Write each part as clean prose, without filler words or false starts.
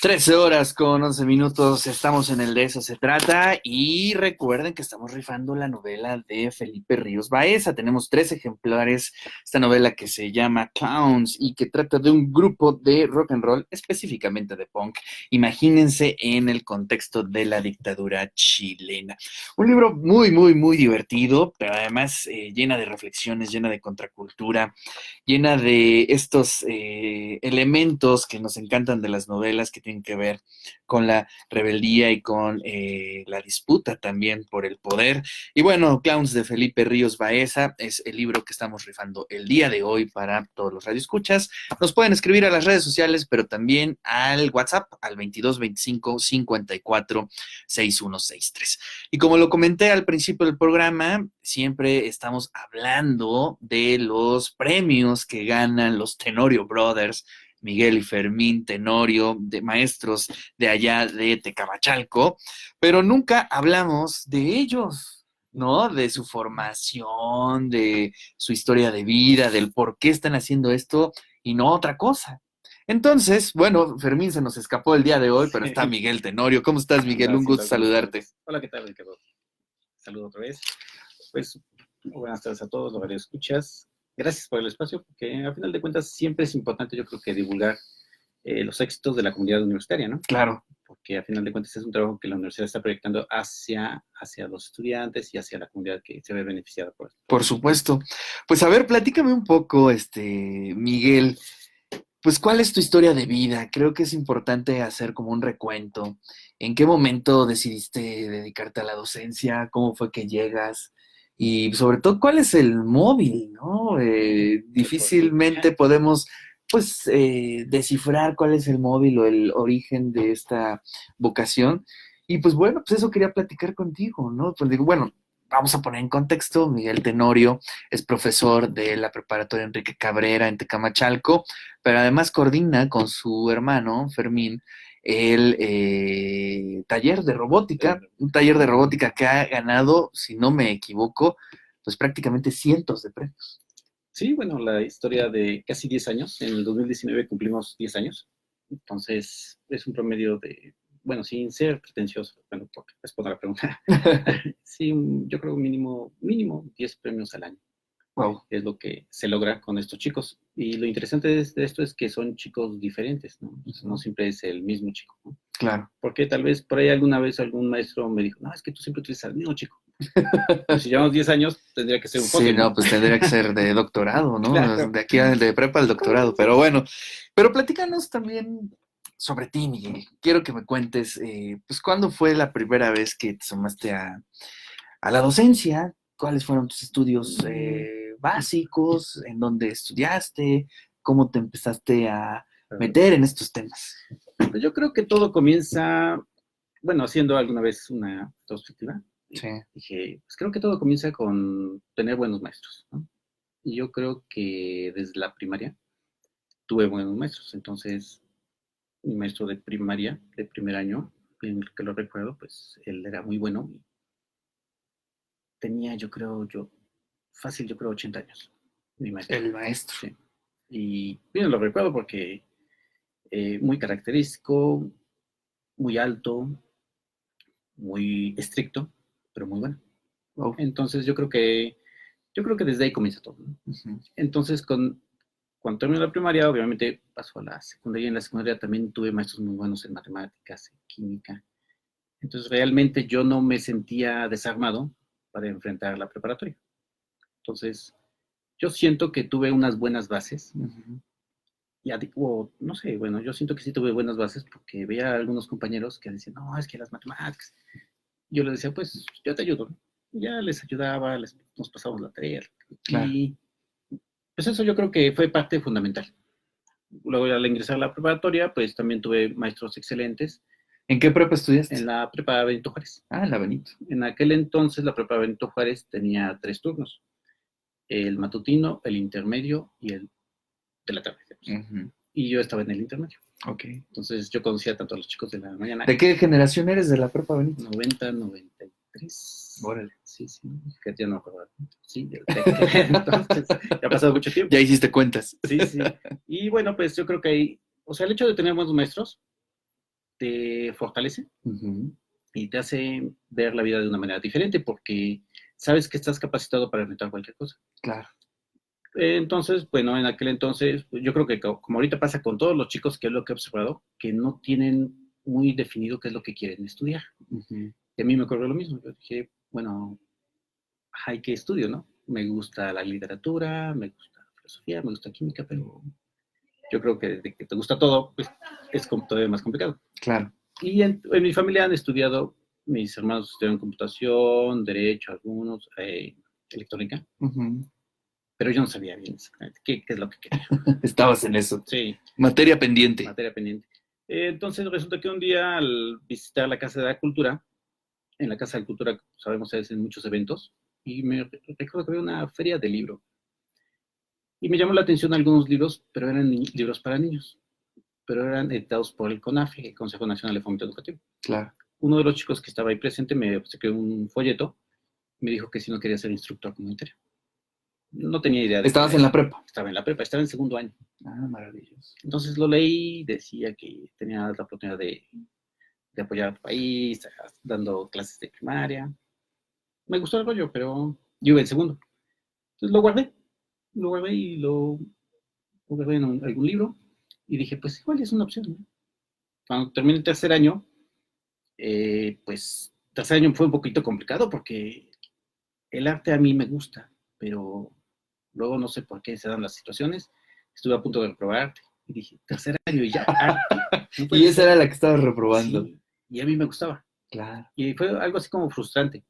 13 horas con 11 minutos, estamos en el De Eso Se Trata y recuerden que estamos rifando la novela de Felipe Ríos Baeza. Tenemos 3 ejemplares, esta novela que se llama Clowns y que trata de un grupo de rock and roll, específicamente de punk. Imagínense en el contexto de la dictadura chilena. Un libro muy, muy, muy divertido, pero además llena de reflexiones, llena de contracultura, llena de estos elementos que nos encantan de las novelas que tienen que ver con la rebeldía y con la disputa también por el poder. Y bueno, Clowns de Felipe Ríos Baeza es el libro que estamos rifando el día de hoy para todos los radioescuchas. Nos pueden escribir a las redes sociales, pero también al WhatsApp, al 22 25 54 6163. Y como lo comenté al principio del programa, siempre estamos hablando de los premios que ganan los Tenorio Brothers, Miguel y Fermín Tenorio, de maestros de allá de Tecamachalco, pero nunca hablamos de ellos, ¿no? De su formación, de su historia de vida, del por qué están haciendo esto y no otra cosa. Entonces, bueno, Fermín se nos escapó el día de hoy, pero está Miguel Tenorio. ¿Cómo estás, Miguel? Un gusto saludarte. Hola, ¿qué tal, Ricardo? Saludo otra vez. Pues, buenas tardes a todos los que escuchas. Gracias por el espacio, porque a final de cuentas siempre es importante, yo creo que divulgar los éxitos de la comunidad universitaria, ¿no? Claro. Porque a final de cuentas es un trabajo que la universidad está proyectando hacia los estudiantes y hacia la comunidad que se ve beneficiada por esto. Por supuesto. Pues a ver, platícame un poco, Miguel, pues ¿cuál es tu historia de vida? Creo que es importante hacer como un recuento. ¿En qué momento decidiste dedicarte a la docencia? ¿Cómo fue que llegas? Y sobre todo, ¿cuál es el móvil, no? Difícilmente podemos, pues, descifrar cuál es el móvil o el origen de esta vocación. Y pues bueno, pues eso quería platicar contigo, ¿no? Pues digo, bueno, vamos a poner en contexto, Miguel Tenorio es profesor de la preparatoria Enrique Cabrera en Tecamachalco, pero además coordina con su hermano Fermín el taller de robótica, un taller de robótica que ha ganado, si no me equivoco, pues prácticamente cientos de premios. Sí, bueno, la historia de casi 10 años, en el 2019 cumplimos 10 años, entonces es un promedio de, bueno, sin ser pretencioso, bueno, porque respondo a la pregunta, sí, yo creo mínimo 10 premios al año. Wow. Es lo que se logra con estos chicos. Y lo interesante de esto es que son chicos diferentes, ¿no? No siempre es el mismo chico, ¿no? Claro. Porque tal vez por ahí alguna vez algún maestro me dijo, no, es que tú siempre utilizas al mismo chico. Pues si llevamos 10 años, tendría que ser un Sí, no, pues tendría que ser de doctorado, ¿no? Claro. De aquí de prepa al doctorado, pero bueno. Pero platícanos también sobre ti, Miguel. Quiero que me cuentes, pues, ¿cuándo fue la primera vez que te sumaste a la docencia? ¿Cuáles fueron tus estudios básicos? ¿En dónde estudiaste? ¿Cómo te empezaste a meter en estos temas? Pues yo creo que todo comienza, bueno, haciendo alguna vez una retrospectiva. Sí. Dije, pues creo que todo comienza con tener buenos maestros, ¿no? Y yo creo que desde la primaria tuve buenos maestros. Entonces, mi maestro de primaria, de primer año, en el que lo recuerdo, pues él era muy bueno. Tenía, yo creo 80 años. Mi maestro. El maestro. Sí. Y bien, lo recuerdo porque muy característico, muy alto, muy estricto, pero muy bueno. Wow. Entonces yo creo que desde ahí comienza todo, ¿no? Uh-huh. Entonces cuando terminé la primaria, obviamente pasó a la secundaria. En la secundaria también tuve maestros muy buenos en matemáticas, en química. Entonces realmente yo no me sentía desarmado para enfrentar la preparatoria. Entonces yo siento que tuve unas buenas bases. Uh-huh. O no sé, bueno, yo siento que sí tuve buenas bases porque veía a algunos compañeros que decían, no, es que las matemáticas. Yo les decía, pues, yo te ayudo. Ya les ayudaba, nos pasábamos la tarea. Claro. Y pues eso yo creo que fue parte fundamental. Luego al ingresar a la preparatoria, pues también tuve maestros excelentes. ¿En qué prepa estudiaste? En la prepa Benito Juárez. Ah, en la Benito. En aquel entonces la prepa Benito Juárez tenía 3 turnos. El matutino, el intermedio y el de la tarde. Uh-huh. Y yo estaba en el intermedio. Ok. Entonces yo conocía tanto a los chicos de la mañana. ¿De qué generación eres de la prepa Benito? 90, 93. Órale. Sí, que ya no me acuerdo. Sí, del TEC. Entonces, ya ha pasado mucho tiempo. Ya hiciste cuentas. Sí. Y bueno, pues yo creo que ahí, o sea, el hecho de tener buenos maestros te fortalece Ujú. y te hace ver la vida de una manera diferente porque sabes que estás capacitado para enfrentar cualquier cosa. Claro. Entonces, bueno, en aquel entonces, yo creo que como ahorita pasa con todos los chicos, que es lo que he observado, que no tienen muy definido qué es lo que quieren estudiar. Ujú. Y a mí me ocurrió lo mismo. Yo dije, bueno, hay que estudio, ¿no? Me gusta la literatura, me gusta la filosofía, me gusta química, pero yo creo que desde que te gusta todo, pues es todavía más complicado. Claro. Y en mi familia han estudiado, mis hermanos estudiaron computación, derecho, algunos, electrónica, Ujú. pero yo no sabía bien exactamente qué es lo que quería. Estabas en eso. Sí, Materia pendiente. materia pendiente. Entonces resulta que un día al visitar la Casa de la Cultura, en la Casa de la Cultura, sabemos, se hacen muchos eventos, y me recuerdo que había una feria de libro. Y me llamó la atención algunos libros, pero eran libros para niños, pero eran editados por el CONAFE, el Consejo Nacional de Fomento Educativo. Claro. Uno de los chicos que estaba ahí presente me obsequió un folleto, me dijo que si no quería ser instructor comunitario. No tenía idea de qué Estabas era en eso. la prepa. Estaba en la prepa, estaba en segundo año. Ah, maravilloso. Entonces lo leí, decía que tenía la oportunidad de apoyar a tu país, dando clases de primaria. Me gustó el rollo, pero yo iba en segundo. Entonces lo guardé y lo guardé en algún libro y dije, pues igual es una opción, ¿no? Cuando terminé el tercer año, pues tercer año fue un poquito complicado porque el arte a mí me gusta, pero luego no sé por qué se dan las situaciones. Estuve a punto de reprobar arte y dije, tercer año y ya, arte. No Y puede esa ser. era la que estabas reprobando. Sí, y a mí me gustaba. Claro. Y fue algo así como frustrante.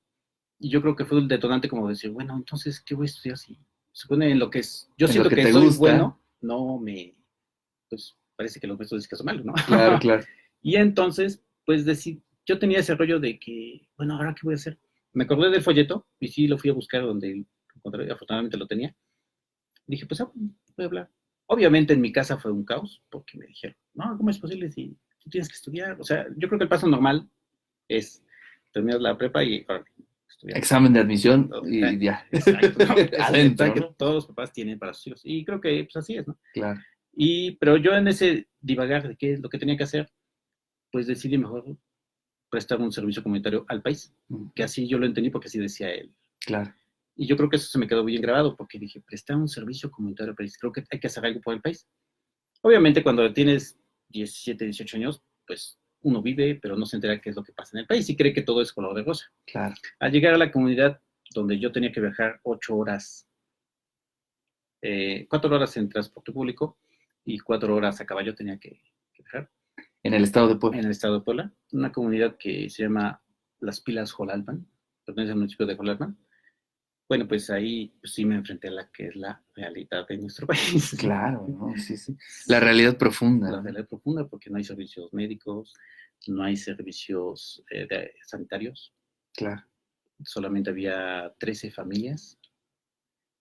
Y yo creo que fue el detonante como decir, bueno, entonces, ¿qué voy a estudiar si se supone en lo que es? Yo En lo siento que que te soy gusta. bueno, no me, pues parece que los maestros dicen que son malos, ¿no? Claro, claro. Y entonces, pues yo tenía ese rollo de que, bueno, ¿ahora qué voy a hacer? Me acordé del folleto y sí lo fui a buscar donde encontré, afortunadamente lo tenía. Dije, pues voy a hablar. Obviamente en mi casa fue un caos porque me dijeron, no, ¿cómo es posible si tú tienes que estudiar? O sea, yo creo que el paso normal es terminar la prepa y estudiar. Examen de admisión y ya. Exacto, ¿no? Es Adentro, que ¿no? todos los papás tienen para sus hijos. Y creo que pues así es, ¿no? Claro. Pero yo en ese divagar de qué es lo que tenía que hacer, pues decidí mejor prestar un servicio comunitario al país, que así yo lo entendí porque así decía él. Claro. Y yo creo que eso se me quedó bien grabado porque dije, prestar un servicio comunitario al país, creo que hay que hacer algo por el país. Obviamente cuando tienes 17, 18 años, pues uno vive, pero no se entera qué es lo que pasa en el país y cree que todo es color de rosa. Claro. Al llegar a la comunidad donde yo tenía que viajar 8 horas, 4 horas en transporte público y 4 horas a caballo tenía que viajar. En el estado de Puebla. En el estado de Puebla, una comunidad que se llama Las Pilas Jolalpan, pertenece al municipio de Jolalpan. Bueno, pues ahí pues, sí me enfrenté a la que es la realidad de nuestro país. Claro, ¿no? Sí, sí. La realidad profunda. La realidad profunda, porque no hay servicios médicos, no hay servicios sanitarios. Claro. Solamente había 13 familias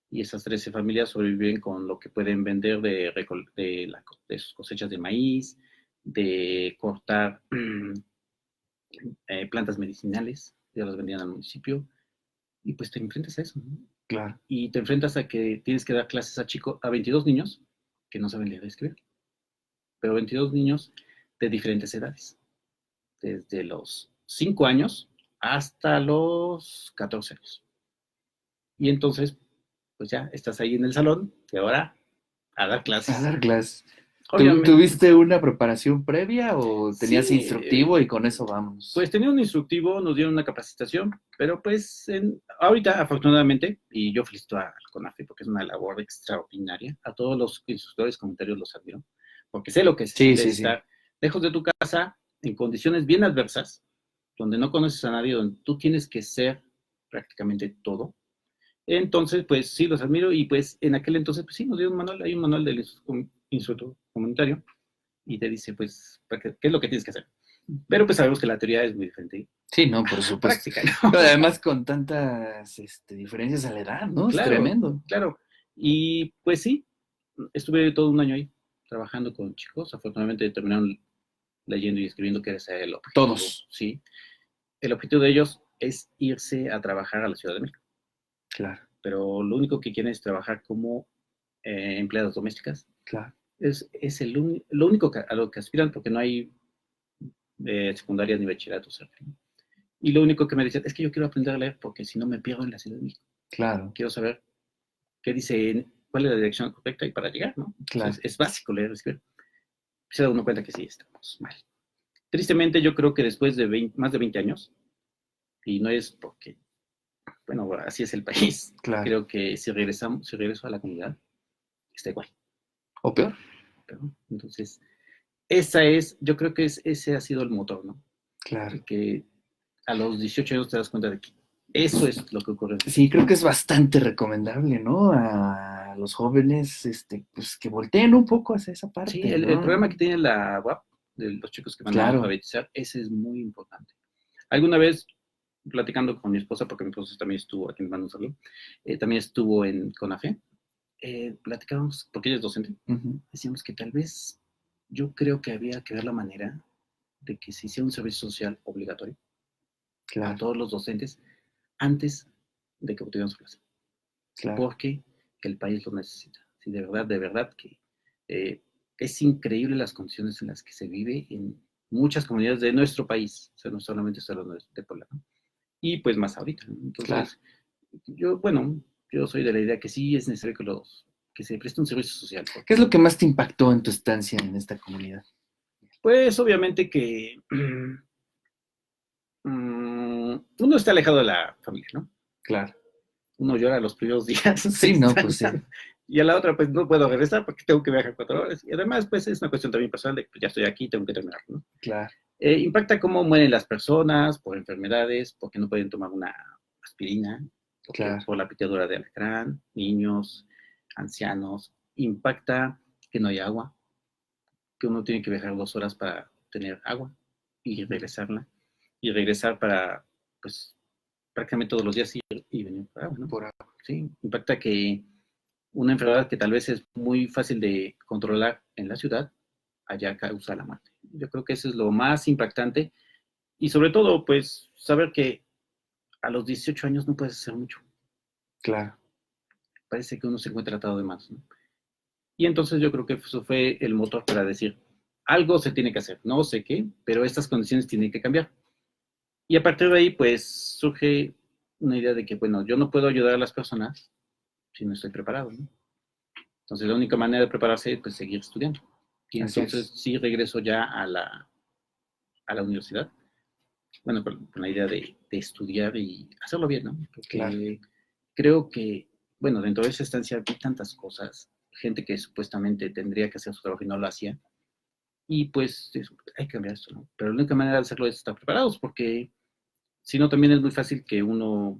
y esas 13 familias sobreviven con lo que pueden vender de sus cosechas de maíz, de cortar plantas medicinales, ya las vendían al municipio, y pues te enfrentas a eso, ¿no? Claro. Y te enfrentas a que tienes que dar clases a 22 niños que no saben leer y escribir, pero 22 niños de diferentes edades, desde los 5 años hasta los 14 años. Y entonces, pues ya estás ahí en el salón y ahora a dar clases. A dar clases. Obviamente, ¿Tuviste una preparación previa o tenías sí, instructivo y con eso vamos? Pues tenía un instructivo, nos dieron una capacitación, pero pues ahorita afortunadamente, y yo felicito al CONAFE porque es una labor extraordinaria, a todos los instructores comunitarios los admiro, porque sé lo que se siente estar lejos de tu casa, en condiciones bien adversas, donde no conoces a nadie, donde tú tienes que ser prácticamente todo. Entonces, pues sí, los admiro y pues en aquel entonces, pues sí, nos dio un manual, hay un manual del instructor comunitario y te dice, pues, ¿qué es lo que tienes que hacer? Pero pues sabemos que la teoría es muy diferente. Sí, no, por supuesto. Práctica, ¿no? Pero además con tantas diferencias a la edad, ¿no? Claro, es tremendo. Claro. Y pues sí, estuve todo un año ahí trabajando con chicos. Afortunadamente terminaron leyendo y escribiendo, que era el objetivo. Todos. Sí. El objetivo de ellos es irse a trabajar a la Ciudad de México. Claro. Pero lo único que quieren es trabajar como empleadas domésticas. Claro. Es lo único a lo que aspiran porque no hay secundaria ni bachillerato cerca, ¿no? Y lo único que me decían es que yo quiero aprender a leer porque si no me pierdo en la Ciudad de México. Claro. Quiero saber qué dice, cuál es la dirección correcta y para llegar, ¿no? Claro. Entonces, es básico leer y escribir. Se da uno cuenta que sí, estamos mal. Tristemente, yo creo que después de más de 20 años, y no es porque, bueno, así es el país, claro. Creo que si regreso a la comunidad, está igual. ¿O peor? Entonces, yo creo que ese ha sido el motor, ¿no? Claro. Que a los 18 años te das cuenta de que eso es lo que ocurre. Sí, creo que es bastante recomendable, ¿no? A los jóvenes, pues que volteen un poco hacia esa parte. Sí, el programa que tiene la UAP, de los chicos que van a alfabetizar, ese es muy importante. Alguna vez, platicando con mi esposa, porque mi esposa también estuvo, aquí me mando un saludo, también estuvo en CONAFE, platicábamos, porque ella es docente, decíamos que tal vez yo creo que había que ver la manera de que se hiciera un servicio social obligatorio a todos los docentes antes de que obtuvieran su clase. Porque el país lo necesita. Sí, de verdad que es increíble las condiciones en las que se vive en muchas comunidades de nuestro país, o sea, no solamente solo de Puebla, ¿no? Y pues más ahorita, ¿no? Entonces, yo soy de la idea que sí es necesario que se preste un servicio social. ¿Qué es lo que más te impactó en tu estancia en esta comunidad? Pues obviamente que uno está alejado de la familia, ¿no? Claro. Uno llora los primeros días. Sí, no, pues sí. Y a la otra, pues no puedo regresar porque tengo que viajar 4 horas. Y además, pues es una cuestión también personal de que pues, ya estoy aquí, tengo que terminar, ¿no? Claro. Impacta cómo mueren las personas por enfermedades, porque no pueden tomar una aspirina, por la picadura de alacrán, niños, ancianos. Impacta que no hay agua, que uno tiene que viajar 2 horas para tener agua y regresarla. Y regresar para, pues, prácticamente todos los días ir y venir por agua, ¿no? Por agua. Sí, impacta que una enfermedad que tal vez es muy fácil de controlar en la ciudad, allá causa la muerte. Yo creo que eso es lo más impactante. Y sobre todo, pues, saber que a los 18 años no puedes hacer mucho. Claro. Parece que uno se encuentra atado de más, ¿no? Y entonces yo creo que eso fue el motor para decir, algo se tiene que hacer, no sé qué, pero estas condiciones tienen que cambiar. Y a partir de ahí, pues, surge una idea de que, bueno, yo no puedo ayudar a las personas si no estoy preparado, ¿no? Entonces, la única manera de prepararse es, pues, seguir estudiando. Y entonces, sí regreso ya a la universidad. Bueno, con la idea de estudiar y hacerlo bien, ¿no? Porque creo que, bueno, dentro de esa estancia vi tantas cosas, gente que supuestamente tendría que hacer su trabajo y no lo hacía. Y, pues, hay que cambiar esto, ¿no? Pero la única manera de hacerlo es estar preparados, porque si no, también es muy fácil que uno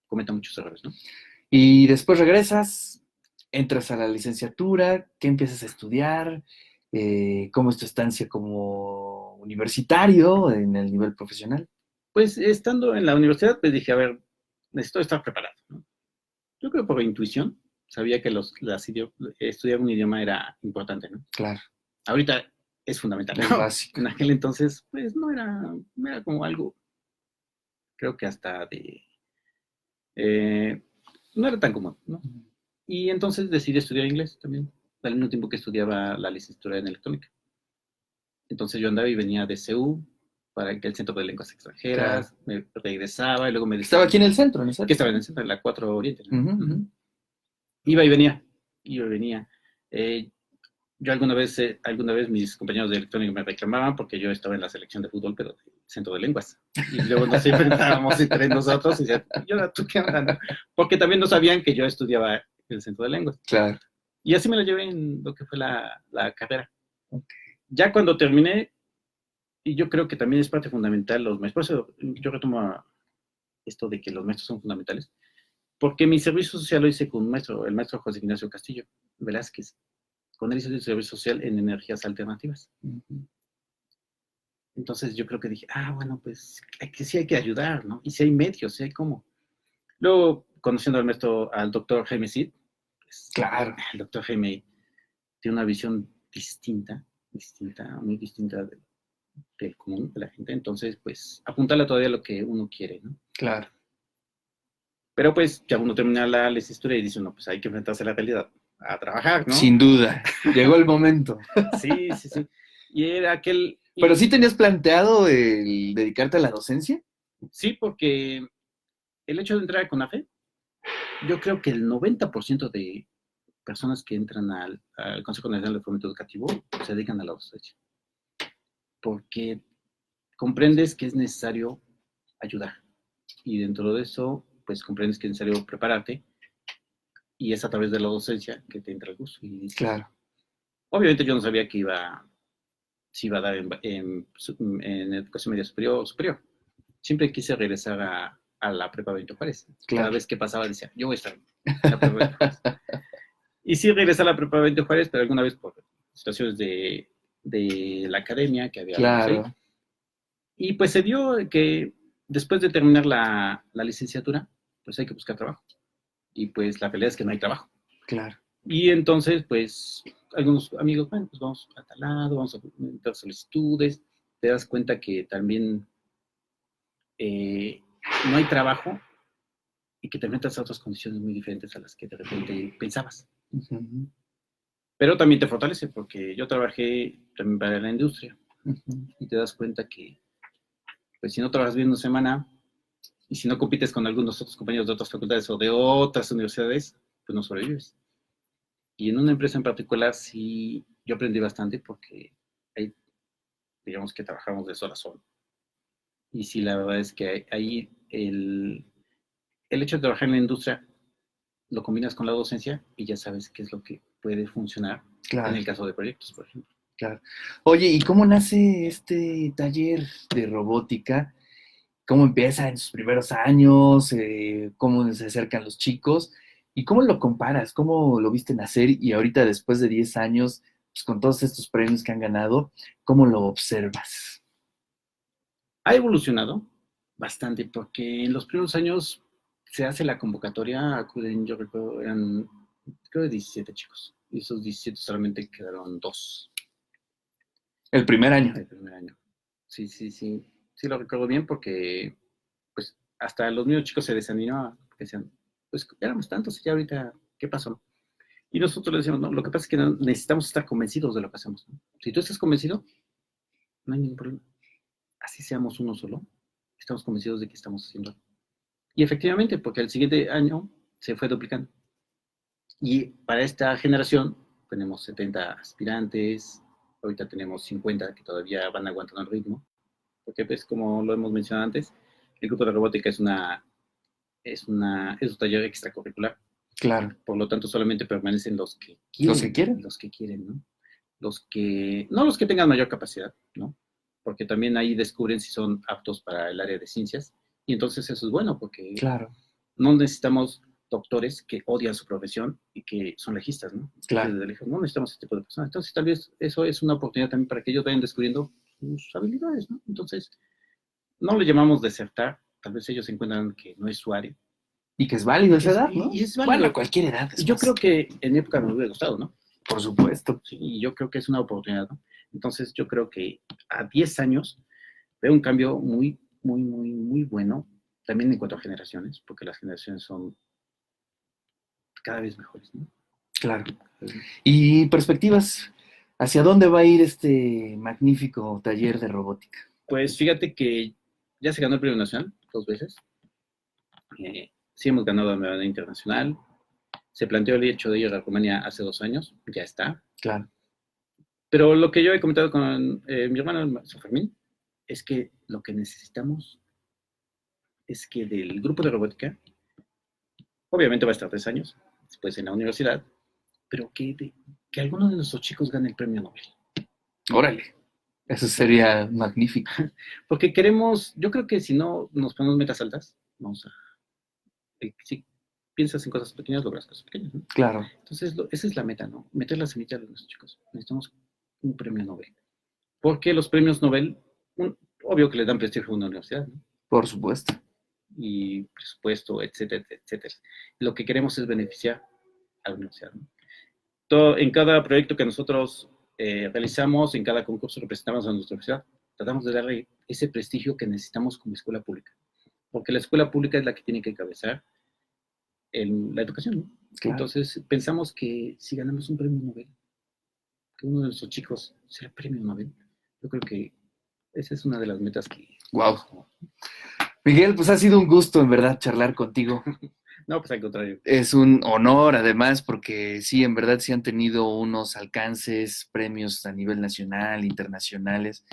cometa muchos errores, ¿no? Y después regresas, entras a la licenciatura, ¿qué empiezas a estudiar? ¿Cómo es tu estancia como universitario en el nivel profesional? Pues estando en la universidad, pues dije, a ver, necesito estar preparado, ¿no? Yo creo por intuición, sabía que estudiar un idioma era importante, ¿no? Claro. Ahorita es fundamental, ¿no? Básico. En aquel entonces, pues no era como algo, creo que hasta no era tan común, ¿no? Y entonces decidí estudiar inglés también, al mismo tiempo que estudiaba la licenciatura en electrónica. Entonces yo andaba y venía de CEU para el Centro de Lenguas Extranjeras, me regresaba y luego me decía... ¿Estaba aquí en el centro? ¿No? Que estaba en el centro, en la 4 Oriente. ¿No? Iba y venía. Yo alguna vez mis compañeros de electrónica me reclamaban porque yo estaba en la selección de fútbol, pero del Centro de Lenguas. Y luego nos enfrentábamos entre nosotros y decían, ¿y ahora tú qué onda? ¿No? Porque también no sabían que yo estudiaba en el Centro de Lenguas. Claro. Y así me la llevé en lo que fue la carrera. Okay. Ya cuando terminé, y yo creo que también es parte fundamental los maestros, por eso yo retomo esto de que los maestros son fundamentales, porque mi servicio social lo hice con un maestro, el maestro José Ignacio Castillo Velázquez. Con él hice el servicio social en energías alternativas. Entonces yo creo que dije, bueno, pues sí hay que ayudar, ¿no? Y si hay medios, sí hay cómo. Luego, conociendo al doctor Jaime Cid, pues, claro, el doctor Jaime tiene una visión muy distinta del común de la gente. Entonces, pues, apuntarle todavía lo que uno quiere, ¿no? Claro. Pero pues, ya uno termina la licenciatura y dice, no, pues hay que enfrentarse a la realidad, a trabajar, ¿no? Sin duda, llegó el momento. Sí. Y era ¿Pero sí tenías planteado el dedicarte a la docencia? Sí, porque el hecho de entrar a CONAFE, yo creo que el 90% de personas que entran al Consejo Nacional de Fomento Educativo se dedican a la docencia. Porque comprendes que es necesario ayudar. Y dentro de eso, pues comprendes que es necesario prepararte. Y es a través de la docencia que te entra el gusto. Y dices, Claro. Obviamente yo no sabía que si iba a dar en educación media superior o superior. Siempre quise regresar a la prepa Benito Juárez. Claro. Cada vez que pasaba decía, yo voy a estar en la prepa Benito Juárez. Y sí regresé a la prepa Benito Juárez, pero alguna vez por situaciones de la academia que había. Claro. Ahí. Y pues se dio que después de terminar la licenciatura, pues hay que buscar trabajo. Y pues la realidad es que no hay trabajo. Claro. Y entonces, pues, algunos amigos, bueno, pues vamos a tal lado, vamos a meter solicitudes, te das cuenta que también no hay trabajo y que te metas a otras condiciones muy diferentes a las que de repente pensabas. Uh-huh. Pero también te fortalece, porque yo trabajé también para la industria, y te das cuenta que, pues, si no trabajas bien una semana, y si no compites con algunos otros compañeros de otras facultades o de otras universidades, pues no sobrevives. Y en una empresa en particular sí, yo aprendí bastante porque ahí, digamos que trabajamos de sol a sol. Y sí, la verdad es que ahí el hecho de trabajar en la industria lo combinas con la docencia y ya sabes qué es lo que puede funcionar. Claro. En el caso de proyectos, por ejemplo. Claro. Oye, ¿y cómo nace este taller de robótica? ¿Cómo empieza en sus primeros años? ¿Cómo se acercan los chicos? ¿Y cómo lo comparas? ¿Cómo lo viste nacer? Y ahorita, después de 10 años, pues, con todos estos premios que han ganado, ¿cómo lo observas? Ha evolucionado bastante porque en los primeros años se hace la convocatoria, acuden, yo recuerdo, eran creo de 17 chicos. Y esos 17 solamente quedaron 2. El primer año. El primer año. Sí, sí, sí. Sí lo recuerdo bien porque, pues, hasta los mismos chicos se desanimaban. Decían, pues, éramos tantos y ya ahorita, ¿qué pasó? Y nosotros les decíamos, no, lo que pasa es que necesitamos estar convencidos de lo que hacemos, ¿no? Si tú estás convencido, no hay ningún problema. Así seamos uno solo, estamos convencidos de que estamos haciendo algo. Y efectivamente, porque el siguiente año se fue duplicando. Y para esta generación tenemos 70 aspirantes, ahorita tenemos 50 que todavía van aguantando el ritmo, porque pues como lo hemos mencionado antes, el grupo de robótica es un taller extracurricular. Claro. Por lo tanto, solamente permanecen los que quieren. Los que quieren. Los que quieren, ¿no? No los que tengan mayor capacidad, ¿no? Porque también ahí descubren si son aptos para el área de ciencias. Y entonces eso es bueno, porque claro. No necesitamos doctores que odian su profesión y que son legistas, ¿no? Claro. No necesitamos ese tipo de personas. Entonces, tal vez eso es una oportunidad también para que ellos vayan descubriendo sus habilidades, ¿no? Entonces, no le llamamos desertar, tal vez ellos encuentran que no es su área. Y que es válido esa edad, ¿no? Y es válido. Bueno, a cualquier edad. Yo creo que en mi época me hubiera gustado, ¿no? Por supuesto. Sí, y yo creo que es una oportunidad, ¿no? Entonces, yo creo que a 10 años veo un cambio muy, muy, muy, muy bueno, también en cuanto a generaciones, porque las generaciones son cada vez mejores, ¿no? Claro. ¿Y perspectivas? ¿Hacia dónde va a ir este magnífico taller de robótica? Pues fíjate que ya se ganó el premio nacional 2 veces. Sí hemos ganado la medalla internacional. Se planteó el hecho de ir a Rumania hace 2 años. Ya está. Claro. Pero lo que yo he comentado con mi hermano San Fermín es que lo que necesitamos es que del grupo de robótica, obviamente va a estar 3 años, después en la universidad, pero que alguno de nuestros chicos gane el premio Nobel. Órale, eso sería magnífico. Porque queremos, yo creo que si no nos ponemos metas altas, vamos a, si piensas en cosas pequeñas, logras cosas pequeñas, ¿no? Claro. Entonces, esa es la meta, ¿no? Meter la semilla a los chicos. Necesitamos un premio Nobel. Porque los premios Nobel, obvio que le dan prestigio a una universidad, ¿no? Por supuesto. Y presupuesto, etcétera, etcétera. Lo que queremos es beneficiar a la universidad, ¿no? En cada proyecto que nosotros realizamos, en cada concurso que presentamos a nuestra universidad, tratamos de darle ese prestigio que necesitamos como escuela pública. Porque la escuela pública es la que tiene que encabezar la educación, ¿no? Claro. Entonces, pensamos que si ganamos un premio Nobel, que uno de nuestros chicos sea premio Nobel, yo creo que Esa es una de las metas que... Wow. Miguel, pues ha sido un gusto, en verdad, charlar contigo. No, pues al contrario. Es un honor, además, porque sí, en verdad sí han tenido unos alcances, premios a nivel nacional, internacionales,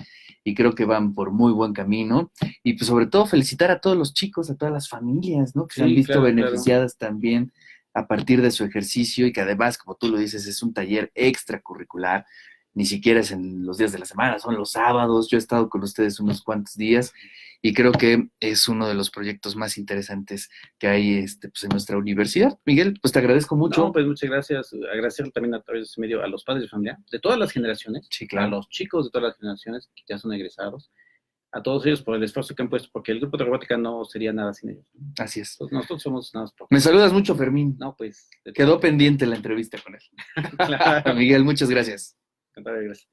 y creo que van por muy buen camino. Y pues sobre todo felicitar a todos los chicos, a todas las familias, ¿no? Que se han Sí, visto claro, beneficiadas también a partir de su ejercicio y que además, como tú lo dices, es un taller extracurricular. Ni siquiera es en los días de la semana, son los sábados. Yo he estado con ustedes unos cuantos días y creo que es uno de los proyectos más interesantes que hay pues, en nuestra universidad. Miguel, pues te agradezco mucho. No, pues muchas gracias. Agradecer también a través de ese medio a los padres de familia de todas las generaciones, Sí, claro. a los chicos de todas las generaciones que ya son egresados, a todos ellos por el esfuerzo que han puesto, porque el grupo de robótica no sería nada sin ellos. Así es. Entonces, nosotros somos nada más. Me saludas mucho, Fermín. No, pues. Quedó pendiente la entrevista con él. Claro. Miguel, muchas gracias. Gracias.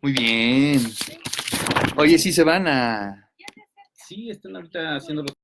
Muy bien. Oye, sí se van a... Sí, están ahorita haciendo los